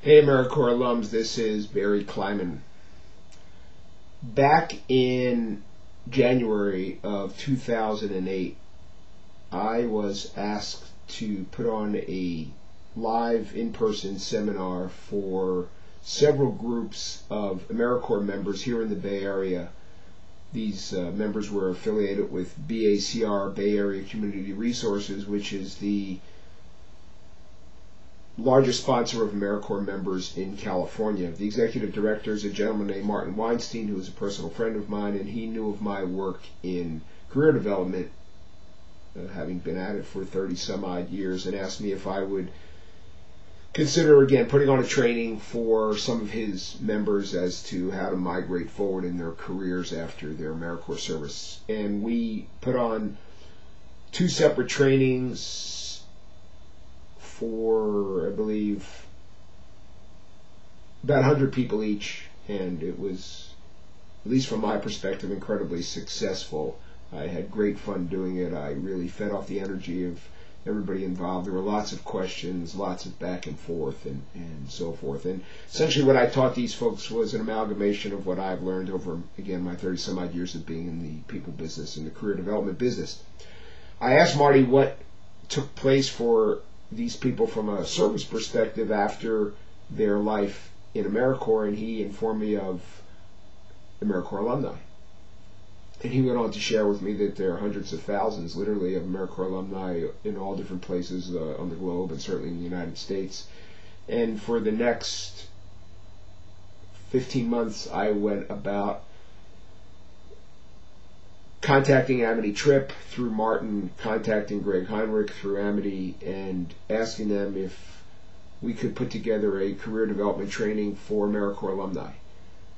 Hey AmeriCorps alums, this is Barry Kleiman. Back in January of 2008, I was asked to put on a live in-person seminar for several groups of AmeriCorps members here in the Bay Area. These members were affiliated with BACR, Bay Area Community Resources, which is the largest sponsor of AmeriCorps members in California. The executive director is a gentleman named Martin Weinstein, who is a personal friend of mine, and he knew of my work in career development, having been at it for 30 some odd years, and asked me if I would consider again putting on a training for some of his members as to how to migrate forward in their careers after their AmeriCorps service. And we put on two separate trainings for, I believe, about 100 people each, and it was, at least from my perspective, incredibly successful. I had great fun doing it. I really fed off the energy of everybody involved. There were lots of questions, lots of back and forth, and so forth. And essentially what I taught these folks was an amalgamation of what I've learned over, again, my 30 some odd years of being in the people business and the career development business. I asked Marty what took place for these people from a service perspective after their life in AmeriCorps, and he informed me of AmeriCorps alumni. And he went on to share with me that there are hundreds of thousands, literally, of AmeriCorps alumni in all different places on the globe, and certainly in the United States. And for the next 15 months, I went about contacting Amity Tripp through Martin, contacting Greg Heinrich through Amity, and asking them if we could put together a career development training for AmeriCorps alumni,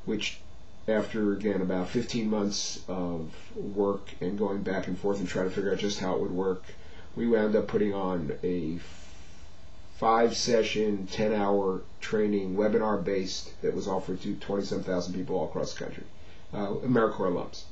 which after, again, about 15 months of work and going back and forth and trying to figure out just how it would work, we wound up putting on a 5-session, 10-hour training, webinar-based, that was offered to 20-some thousand people all across the country, AmeriCorps alums.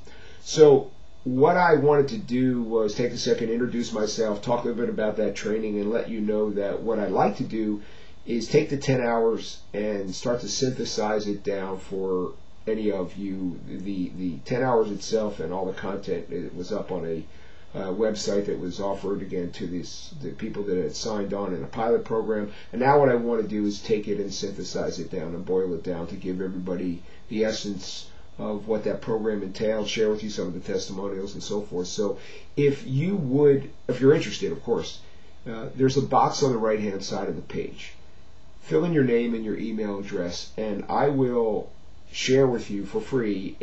So what I wanted to do was take a second, introduce myself, talk a little bit about that training, and let you know that what I'd like to do is take the 10 hours and start to synthesize it down for any of you. The 10 hours itself and all the content, it was up on a website that was offered again to the people that had signed on in a pilot program. And now what I want to do is take it and synthesize it down and boil it down to give everybody the essence of what that program entails, share with you some of the testimonials and so forth. So if you're interested, of course, there's a box on the right hand side of the page. Fill in your name and your email address, and I will share with you for free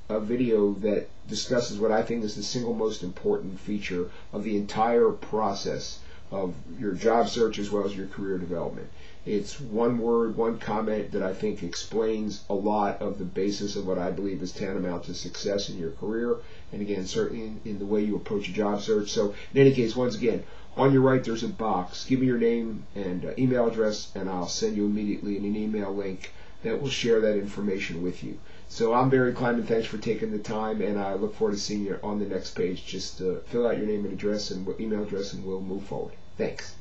a video that discusses what I think is the single most important feature of the entire process of your job search as well as your career development. It's one word, one comment that I think explains a lot of the basis of what I believe is tantamount to success in your career, and again, certainly in the way you approach a job search. So in any case, once again, on your right there's a box. Give me your name and email address, and I'll send you immediately an email link that will share that information with you. So I'm Barry Kleiman. Thanks for taking the time, and I look forward to seeing you on the next page. Just fill out your name and address and email address, and we'll move forward. Thanks.